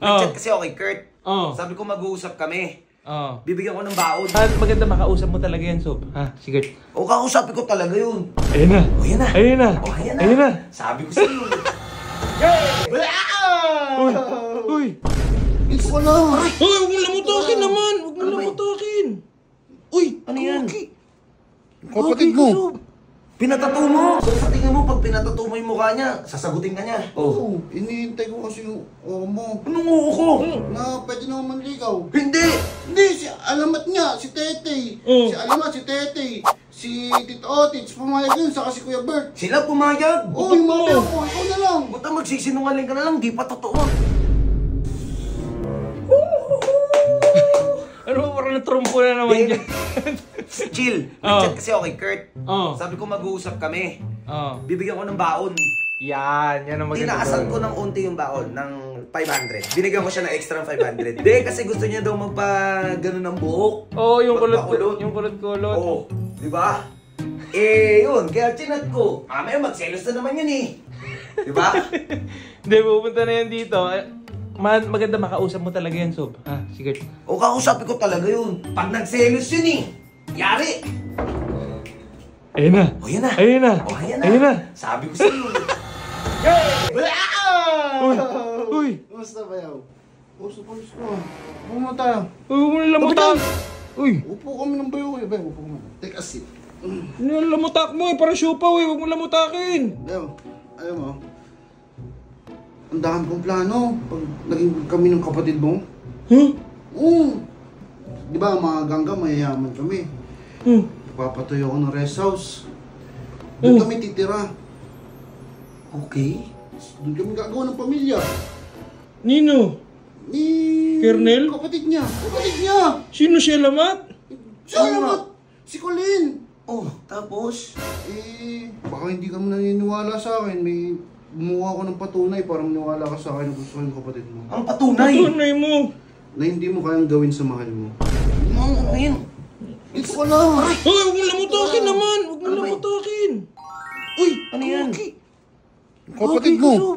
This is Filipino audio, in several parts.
Nag-chat kasi ako kay Kurt. Sabi ko mag-uusap kami. Bibigyan ko ng baon. Maganda makausap mo talaga yan, Sob. Ha, sige. O, kausapin ko talaga yun. Ayun na. O, yan na. Ayun na. O, ayan na. Ayun na. Sabi ko sa'yo. Uy! Uy! Ito ko na. Uy! Huwag mo lamutakin naman! Huwag mo lamutakin! Uy! Ano yan? Kapatid mo. Pinatato mo. So sa tingin mo, pag pinatato mo yung mukha niya, sasagutin ka niya. Oo, iniintay ko kasi yung mo. Anong oo ko? Na pwede naman manligaw. Hindi! Hindi, si alamat niya, si Tetey. Si alamat, si Tetey. Si Tito Otits, pumayag yun, saka si Kuya Bert. Sila pumayag. Oo, yung mga ko, ikaw na lang. Buta magsisinungaling ka na lang, di pa totoo. Ano ba, parang natrumpo na naman dyan? Chill. Nag-chat kasi ako kay Kurt. Sabi ko mag-uusap kami. Bibigyan ko ng baon. Yan ang maganda. Tinaasan ko ng unti yung baon, ng 500. Binigyan ko siya ng extra 500. Hindi, kasi gusto niya daw magpa-ganon ng buhok. Oo, yung Magpakulot. kulot-kulot. Oo, di ba? Eh, yun, kaya chinat ko. Mamaya magselos na naman yun eh. Di ba? Hindi, pupunta na yan dito. Maganda makausap mo talaga yan, Sob. Ha, sige. O, kausapin ko talaga yun. Pag nagselos yun eh. Yari! Ayun na. O, yan na. Ayun na. O, ayan na. Ayun na. Sabi ko sa'yo. Uy! Uy! Kumusta ba yaw? Gusto ko. Upo mo tayo. Uy, huwag mo na lamutak. Uy! Upo kami ng bayo. Bayo, upo kami. Take a seat. Lamutak mo eh, para siopaw eh. Huwag mo lamutakin. Ayaw mo. Ang dami kong plano. Pag naging kami ng kapatid mo. Huh? Oo. Di ba, mga gangga, mayayaman kami. Papatuyo ako ng rest house. Doon kami titira. Okay. Doon kami gagawa ng pamilya. Nino? Ni... Kernel? Kapatid niya. Kapatid niya! Sino siya lamat? Siya naman! Si Colin! Oh, tapos? Baka hindi ka mo naniniwala sa akin. May bumuha ko ng patunay para maniwala ka sa akin na gusto ko yung kapatid mo. Ang patunay! Patunay mo! Na hindi mo kayang gawin sa mahal mo. Ano yun? Ito ko lang! Uy, huwag mo lamutakin naman! Huwag mo lamutakin! Uy, ano yan? Kapatid mo!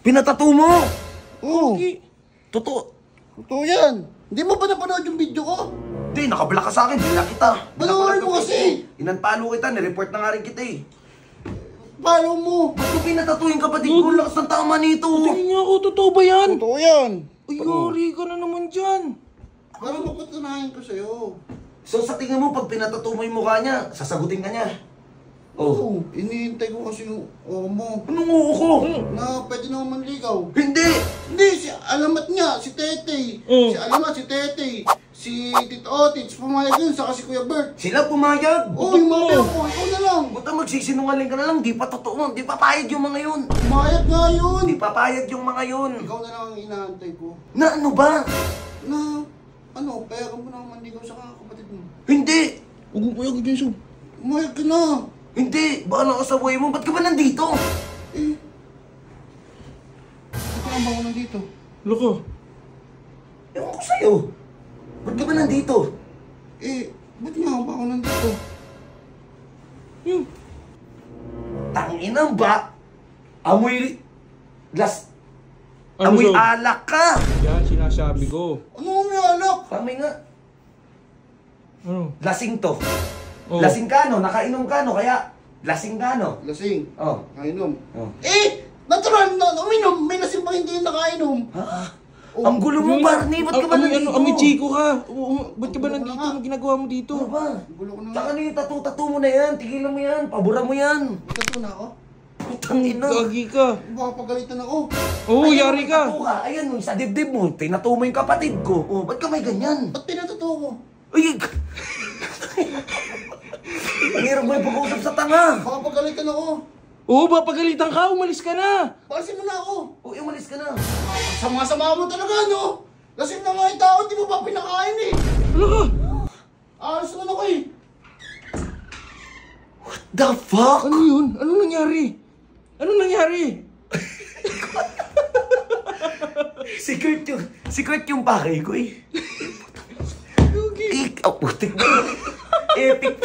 Pinatato mo! Oo! Totoo. Totoo yan! Hindi mo ba napanood yung video ko? Hindi, nakablock ka sa akin. Bila kita. Panoorin mo kasi! Inunfollow kita. Nireport na nga rin kita eh. Follow mo! Ba't ko pinatato yung kapatid ko? Lakas ng tama nito. Tingin niya ako, totoo ba yan? Totoo yan! Uy, yari ka na naman dyan. Para mapatunayan ko sa'yo. So sa tingin mo, pag pinatato mo yung mukha niya, sasagutin ka niya. Oo, iniintay ko kasi yung mo. Anong oo ko? Na pwede naman manligaw. Hindi! Hindi, si alamat niya, si Tetey. Si alamat, si Tetey. Si Tito Otits, pumayag yun, saka si Kuya Bert. Sila pumayag. Oo, yung mga ko, ikaw na lang. Buta magsisinungaling ka na lang. Di pa totoo. Di papayag yung mga yun. Pumayag nga yun. Di papayag yung mga yun. Ikaw na lang ang inaantay ko. Na ano ba? Na, payagan mo na manligaw sa kapatid mo. Hindi! Huwag mo payag dyan, Sob. Pumayag ka na. Hindi! Bahala ka sa buhay mo. Ba't ka ba nandito? Ito ang bako nandito. Loko. Ewan ko sa'yo. Ba't ka ba nandito? Ba't nga ang bako nandito? Tanginang ba? Amoy... Ano, Amoy Sob? alak ka! Yan, sinasabi ko. Ano may alak? Kami nga. Ano? Lasing to. Oh. Lasing ka no? Nakainom ka no? Kaya lasing ka no? Lasing. Oh. Kainom. Oh. Natural na uminom. May lasing pa hindi nakainom. Ha? Ang gulo mo, Barney. Ba't ka ba nandito? Amoy Chico ka. Ba't ka ba Gulo nandito? na nga. Anong ginagawa mo dito? Ano ba? Gulo ko na nga. Tsaka ano yung tattoo mo na yan? Tigilan mo yan. Pabura mo yan. Tattoo na ako? Putang ina. Gagi ka. Baka pagalitan ako. Oo, Ayan, yari ka. tattoo Ayan, sa dibdib mo. Tinattoo mo yung kapatid ko. Oh, ba't ka may ganyan? Ba't pinatattoo ko? Ay! Ang hirap mo yung pag-uusap sa tanga. Baka pagalitan ako. Oo, papagalitan ka. Umalis ka na. Palisin mo na ako. Oh, umalis ka na. Sama-sama mo talaga, no? Lasing na nga yung tao, di mo pa pinakain eh. Ano ka? Alas naman ako eh. What the fuck? Ano yun? Ano nangyari? Ano nangyari? Secret yung pakay ko eh. Ikaw, putik mo. Epic.